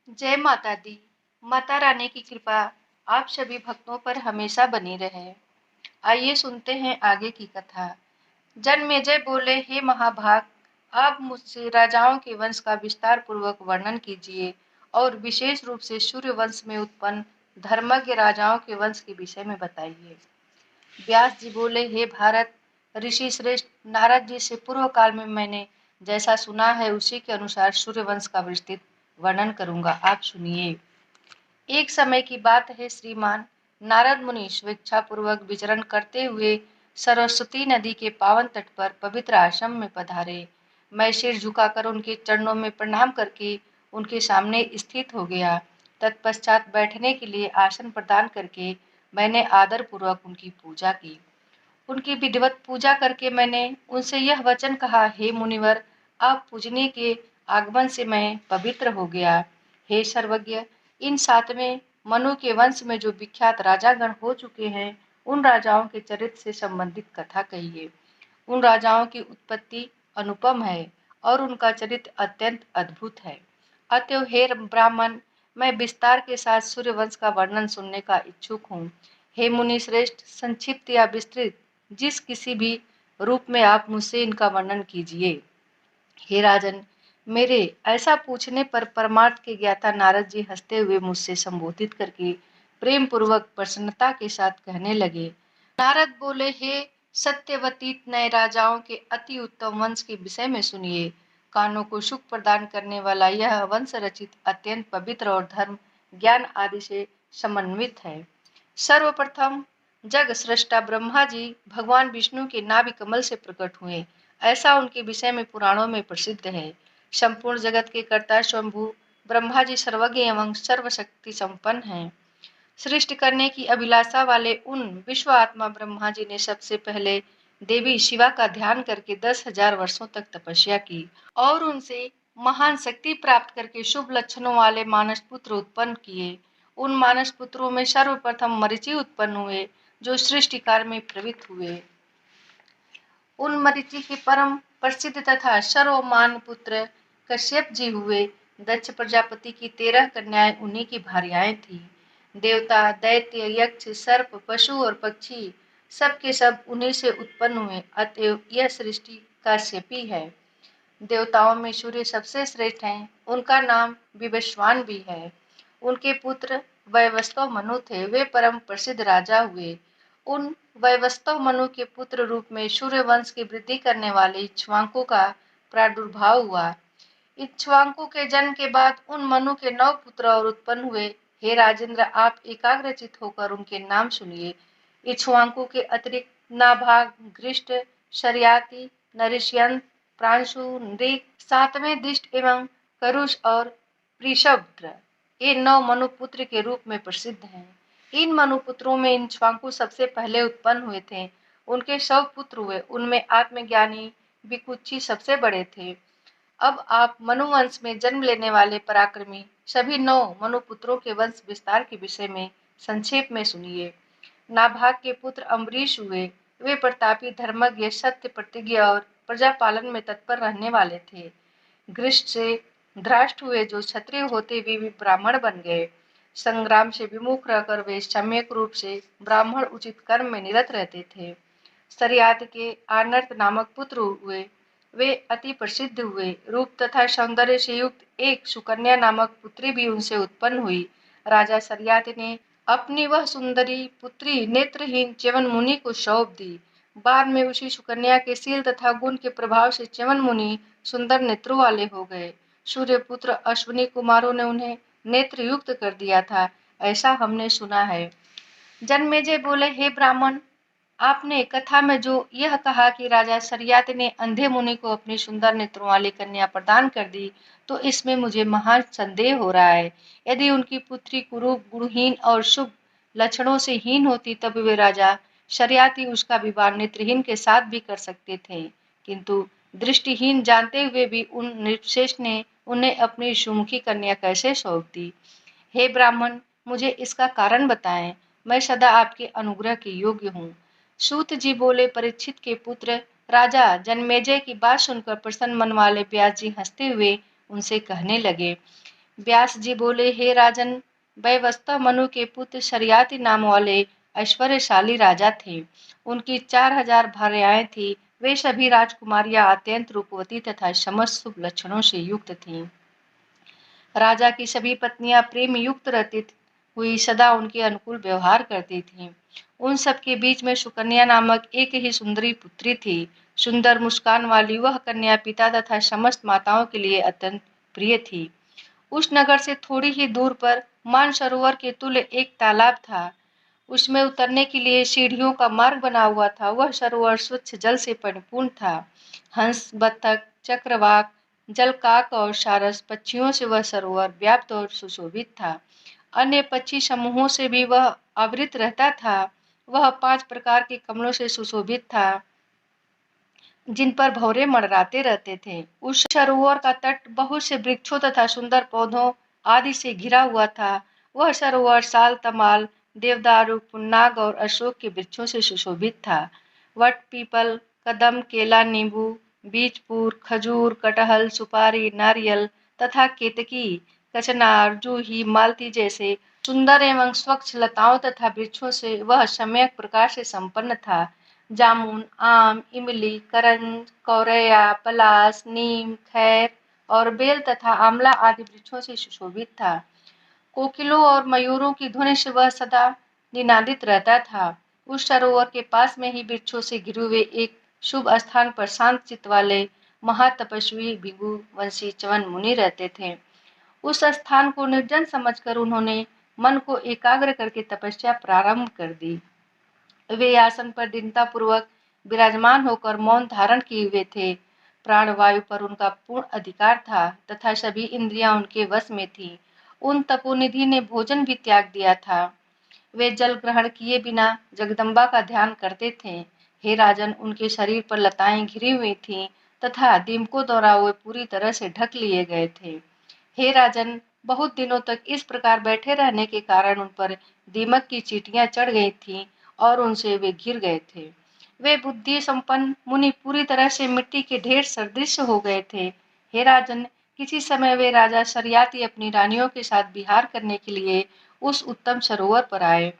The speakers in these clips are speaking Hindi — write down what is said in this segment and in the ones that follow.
जय माता दी। माता रानी की कृपा आप सभी भक्तों पर हमेशा बनी रहे। आइए सुनते हैं आगे की कथा। जन्मेजय बोले, हे महाभाग, आप मुझसे राजाओं के वंश का विस्तार पूर्वक वर्णन कीजिए और विशेष रूप से सूर्य वंश में उत्पन्न धर्मज्ञ राजाओं के वंश के विषय में बताइए। व्यास जी बोले, हे भारत ऋषि श्रेष्ठ, नारद जी से पूर्व काल में मैंने जैसा सुना है उसी के अनुसार सूर्य वंश का विस्तृत वर्णन करूंगा, आप सुनिए। एक समय की बात है, श्रीमान नारद मुनि स्वेच्छापूर्वक विचरण करते हुए सरस्वती नदी के पावन तट पर पवित्र आश्रम में पधारे। मैं सिर झुकाकर उनके चरणों में प्रणाम करके उनके सामने स्थित हो गया। तत्पश्चात बैठने के लिए आसन प्रदान करके मैंने आदर पूर्वक उनकी पूजा की। उनकी विधिवत पूजा करके मैंने उनसे यह वचन कहा, हे मुनिवर, आप पूजने के आगमन से मैं पवित्र हो गया। हे सर्वज्ञ, इन सातवें मनु के वंश में जो विख्यात राजागण हो चुके हैं, उन राजाओं के चरित्र से संबंधित कथा कहिए। उन राजाओं की उत्पत्ति अनुपम है और उनका चरित्र अत्यंत अद्भुत है। अतएव हे ब्राह्मण, मैं विस्तार के साथ सूर्यवंश का वर्णन सुनने का इच्छुक हूँ। हे मुनि श्रेष्ठ, संक्षिप्त या विस्तृत जिस किसी भी रूप में आप मुझसे इनका वर्णन कीजिए। हे राजन, मेरे ऐसा पूछने पर परमार्थ के ज्ञाता नारद जी हंसते हुए मुझसे संबोधित करके प्रेम पूर्वक प्रसन्नता के साथ कहने लगे। नारद बोले, हे सत्यवतीत नए राजाओं के अति उत्तम वंश के विषय में सुनिए। कानों को सुख प्रदान करने वाला यह वंश रचित अत्यंत पवित्र और धर्म ज्ञान आदि से समन्वित है। सर्वप्रथम जग सृष्टा ब्रह्मा जी भगवान विष्णु के नाभि कमल से प्रकट हुए, ऐसा उनके विषय में पुराणों में प्रसिद्ध है। संपूर्ण जगत के कर्ता स्वयंभू ब्रह्मा जी सर्वज्ञ एवं सर्वशक्ति संपन्न हैं। सृष्टि करने की अभिलाषा वाले उन विश्व आत्मा ब्रह्मा जी ने सबसे पहले देवी शिवा का ध्यान करके 10,000 वर्षों तक तपस्या की और उनसे महान शक्ति प्राप्त करके शुभ लक्षणों वाले मानस पुत्र उत्पन्न किए। उन मानस पुत्रों में सर्वप्रथम मरीचि उत्पन्न हुए, जो सृष्टि कार्य में प्रवृत्त हुए। उन मरीचि के परम प्रसिद्ध तथा सर्वमान पुत्र कश्यप जी हुए। दक्ष प्रजापति की 13 कन्याएं उन्हीं की भार्याएं थी। देवता, दैत्य, यक्ष, सर्प, पशु और पक्षी सब के सब उन्हीं से उत्पन्न हुए। अतएव यह सृष्टि काश्यपी है। देवताओं में सूर्य सबसे श्रेष्ठ हैं, उनका नाम विवस्वान भी है। उनके पुत्र वैवस्वत मनु थे, वे परम प्रसिद्ध राजा हुए। उन वैवस्वत मनु के पुत्र रूप में सूर्य वंश की वृद्धि करने वाले इक्ष्वाकु का प्रादुर्भाव हुआ। इक्ष्वाकु के जन्म के बाद उन मनु के 9 पुत्र और उत्पन्न हुए। हे राजेंद्र, आप एकाग्रचित होकर उनके नाम सुनिए। इक्ष्वाकु के अतिरिक्त नाभाग, घृष्ट, शर्याति, नरिष्यंत, प्रांशु, नृक, सातवें दिष्ट एवं करुष और पृषभद्र, ये 9 मनुपुत्र के रूप में प्रसिद्ध हैं। इन मनुपुत्रों में इक्ष्वाकु सबसे पहले उत्पन्न हुए थे। उनके 100 पुत्र हुए, उनमें आत्मज्ञानी विकुक्षी सबसे बड़े थे। अब आप मनुवंश में जन्म लेने वाले पराक्रमी सभी 9 मनुपुत्रों के वंश विस्तार के विषय में संक्षेप में सुनिए। नाभाग के पुत्र अम्बरीश हुए। वे प्रतापी, धर्मज्ञ, सत्य प्रतिज्ञ और प्रजा पालन में तत्पर रहने वाले थे। घृष्ट से धृष्ट हुए, जो क्षत्रिय होते वे भी ब्राह्मण बन गए। संग्राम से विमुख रहकर वे सम्यक रूप से ब्राह्मण उचित कर्म में निरत रहते थे। शर्यात के आनर्त नामक पुत्र हुए, वे अति प्रसिद्ध हुए। रूप तथा सौंदर्य से युक्त एक सुकन्या नामक पुत्री भी उनसे उत्पन्न हुई। राजा शर्यात ने अपनी वह सुंदरी पुत्री नेत्रहीन च्यवन मुनि को सौंप दी। बाद में उसी सुकन्या के शील तथा गुण के प्रभाव से च्यवन मुनि सुंदर नेत्रों वाले हो गए। सूर्यपुत्र अश्विनी कुमारों ने उन्हें नेत्र युक्त कर दिया था, ऐसा हमने सुना है। जन्मेजय बोले, हे ब्राह्मण, आपने कथा में जो यह कहा कि राजा शर्यात ने अंधे मुनि को अपनी सुंदर नेत्रों वाली कन्या प्रदान कर दी, तो इसमें मुझे महान संदेह हो रहा है। यदि उनकी पुत्री कुरूप, गुणहीन और शुभ लक्षणों से हीन होती, तब वे राजा शर्याती उसका विवाह नेत्रहीन के साथ भी कर सकते थे, किंतु दृष्टिहीन जानते हुए भी उन नृपश्रेष्ठ ने उन्हें अपनी सुमुखी कन्या कैसे सौंप दी। हे ब्राह्मण, मुझे इसका कारण बताएं, मैं सदा आपके अनुग्रह के योग्य हूँ। सूत जी बोले, परीक्षित के पुत्र राजा जन्मेजय की बात सुनकर प्रसन्न मन वाले व्यास जी हंसते हुए उनसे कहने लगे, व्यास जी बोले, हे राजन, वैवस्वत मनु के पुत्र शरियाती नाम वाले ऐश्वर्यशाली राजा थे। उनकी 4000 भार्याएं थीं। वे सभी राजकुमारियां अत्यंत रूपवती तथा समस्त शुभ लक्षणों से युक्त थीं। राजा की सभी पत्नियां प्रेम युक्त रहती हुई सदा उनके अनुकूल व्यवहार करती थीं। उन सबके बीच में सुकन्या नामक एक ही सुंदरी पुत्री थी। सुंदर मुस्कान वाली वह कन्या पिता तथा समस्त माताओं के लिए अत्यंत प्रिय थी। उस नगर से थोड़ी ही दूर पर मानसरोवर के तुल्य एक तालाब था। उसमें उतरने के लिए सीढ़ियों का मार्ग बना हुआ था। वह सरोवर स्वच्छ जल से परिपूर्ण था। हंस, बत्तख, चक्रवाक, जलकाक और सारस पक्षियों से वह सरोवर व्याप्त और सुशोभित था। अन्य पक्षी समूहों से भी वह आवृत रहता था। वह 5 प्रकार के कमलों से सुशोभित था, जिन पर भौरे मंडराते रहते थे। उस सरोवर का तट बहुत से वृक्षों तथा सुंदर पौधों आदि से घिरा हुआ था। वह सरोवर साल, तमाल, देवदारू, पुन्नाग और अशोक के वृक्षों से सुशोभित था। वट, पीपल, कदम, केला, नींबू, बीजपुर, खजूर, कटहल, सुपारी, नारियल तथा केतकी, कचनार, जूही, मालती जैसे सुंदर एवं स्वच्छ लताओं तथा वृक्षों से वह सम्यक प्रकार से संपन्न था। जामुन, आम, इमली, करंज, कौरैया, पलास, नीम, खैर और बेल तथा आंवला आदि वृक्षों से सुशोभित था। कोकिलों और मयूरों की ध्वनि से वह सदा निनादित रहता था। उस सरोवर के पास में ही वृक्षों से घिरे हुए एक शुभ स्थान पर शांत चित्त वाले महातपस्वी भृगु वंशी च्यवन मुनि रहते थे। उस स्थान को निर्जन समझकर उन्होंने मन को एकाग्र करके तपस्या प्रारंभ कर दी। वे आसन पर दीनतापूर्वक विराजमान होकर मौन धारण किए हुए थे। प्राणवायु पर उनका पूर्ण अधिकार था तथा सभी इंद्रियां उनके वश में थीं। उन तपोनिधि ने भोजन भी त्याग दिया था। वे जल ग्रहण किए बिना जगदम्बा का ध्यान करते थे। हे राजन, उनके शरीर पर लताएं घिरी हुई थीं तथा दीमकों द्वारा वे पूरी तरह से ढक लिए गए थे। हे राजन, बहुत दिनों तक इस प्रकार बैठे रहने के कारण उन पर दीमक की चींटियां चढ़ गई थीं और उनसे वे घिर गए थे। वे बुद्धि संपन्न मुनि पूरी तरह से मिट्टी के ढेर सदृश हो गए थे। हे राजन, किसी समय वे राजा शरियाती अपनी रानियों के साथ विहार करने के लिए उस उत्तम सरोवर पर आए।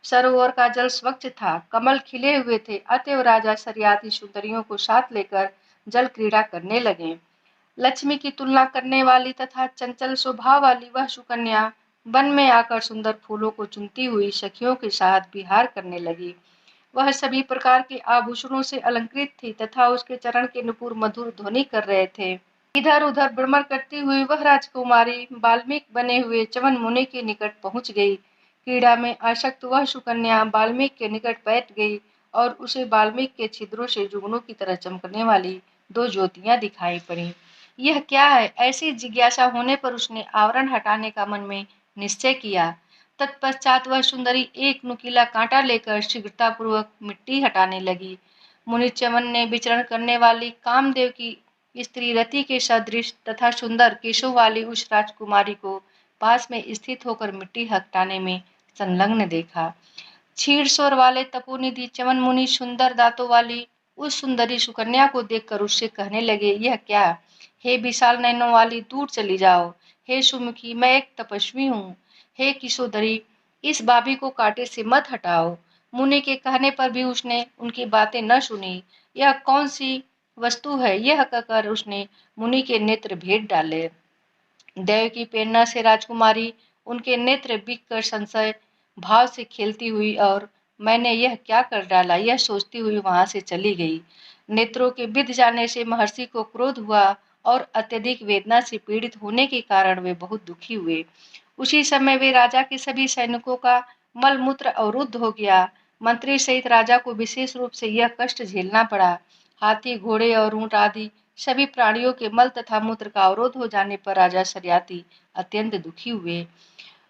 सरोवर का जल स्वच्छ था, कमल खिले हुए थे, अतएव राजा शरियाती सुंदरियों को साथ लेकर जल क्रीड़ा करने लगे। लक्ष्मी की तुलना करने वाली तथा चंचल स्वभाव वाली वह सुकन्या वन में आकर सुंदर फूलों को चुनती हुई सखियों के साथ विहार करने लगी। वह सभी प्रकार के आभूषणों से अलंकृत थी तथा उसके चरण के नुपुर मधुर ध्वनि कर रहे थे। इधर उधर भ्रमण करती हुई वह राजकुमारी वाल्मीकि बने हुए च्यवन मुनि के निकट पहुंच गई। क्रीड़ा में आसक्त वह सुकन्या वाल्मीकि के निकट बैठ गई और उसे वाल्मीकि के छिद्रों से जुगनू की तरह चमकने वाली 2 ज्योतियां दिखाई पड़ी। यह क्या है? ऐसी जिज्ञासा होने पर उसने आवरण हटाने का मन में निश्चय किया। तत्पश्चात वह सुंदरी एक नुकीला कांटा लेकर शीघ्रतापूर्वक मिट्टी हटाने लगी। मुनि च्यवन ने विचरण करने वाली कामदेव की स्त्री रति के सदृश तथा सुंदर केशों वाली उस राजकुमारी को पास में स्थित होकर मिट्टी हटाने में संलग्न देखा। क्षीण स्वर वाले तपोनिधि च्यवन मुनि सुंदर दांतों वाली उस सुंदरी सुकन्या को देखकर उससे कहने लगे, यह क्या? हे विशाल नयनों वाली, दूर चली जाओ। हे सुमुखी, मैं एक तपस्वी हूँ। हे किशोदरी, इस बाबी को कांटे से मत हटाओ। मुनि के कहने पर भी उसने उनकी बातें न सुनी। यह कौन सी वस्तु है? यह कहकर उसने मुनि के नेत्र भेद डाले। देव की प्रेरणा से राजकुमारी उनके नेत्र बिक कर संशय भाव से खेलती हुई और मैंने यह क्या कर डाला, यह सोचती हुई वहां से चली गई। नेत्रों के बिध जाने से महर्षि को क्रोध हुआ और अत्यधिक वेदना से पीड़ित होने के कारण वे बहुत दुखी हुए। उसी समय वे राजा के सभी सैनिकों का मल मूत्र अवरुद्ध हो गया। मंत्री सहित राजा को विशेष रूप से यह कष्ट झेलना पड़ा। हाथी, घोड़े और ऊंट आदि सभी प्राणियों के मल तथा मूत्र का अवरोध हो जाने पर राजा शरियाती अत्यंत दुखी हुए।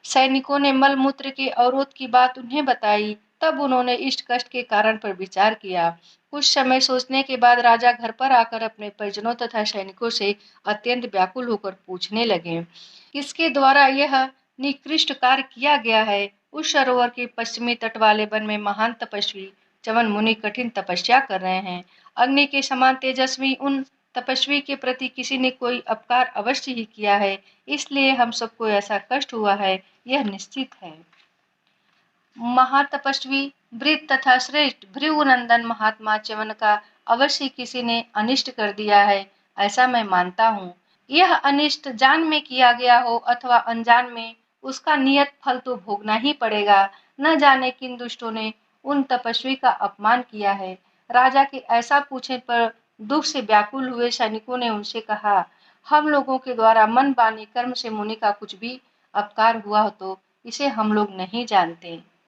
सैनिकों ने मल मूत्र के अवरोध की बात उन्हें बताई। तब उन्होंने इष्ट कष्ट के कारण पर विचार किया। कुछ समय सोचने के बाद राजा घर पर आकर अपने परिजनों तथा सैनिकों से अत्यंत व्याकुल होकर पूछने लगे, किसके द्वारा यह निकृष्ट कार्य किया गया है? उस सरोवर के पश्चिमी तट वाले वन में महान तपस्वी च्यवन मुनि कठिन तपस्या कर रहे हैं। अग्नि के समान तेजस्वी उन तपस्वी के प्रति किसी ने कोई अपकार अवश्य ही किया है, इसलिए हम सबको ऐसा कष्ट हुआ है, यह निश्चित है। महातपस्वी वृद्ध तथा श्रेष्ठ भृगुनंदन महात्मा च्यवन का अवश्य किसी ने अनिष्ट कर दिया है, ऐसा मैं मानता हूँ। यह अनिष्ट जान में किया गया हो अथवा अनजान में, उसका नियत फल तो भोगना ही पड़ेगा। न जाने किन दुष्टों ने उन तपस्वी का अपमान किया है। राजा के ऐसा पूछने पर दुख से व्याकुल हुए सैनिकों ने उनसे कहा, हम लोगों के द्वारा मन वाणी कर्म से मुनि का कुछ भी अपकार हुआ हो तो इसे हम लोग नहीं जानते।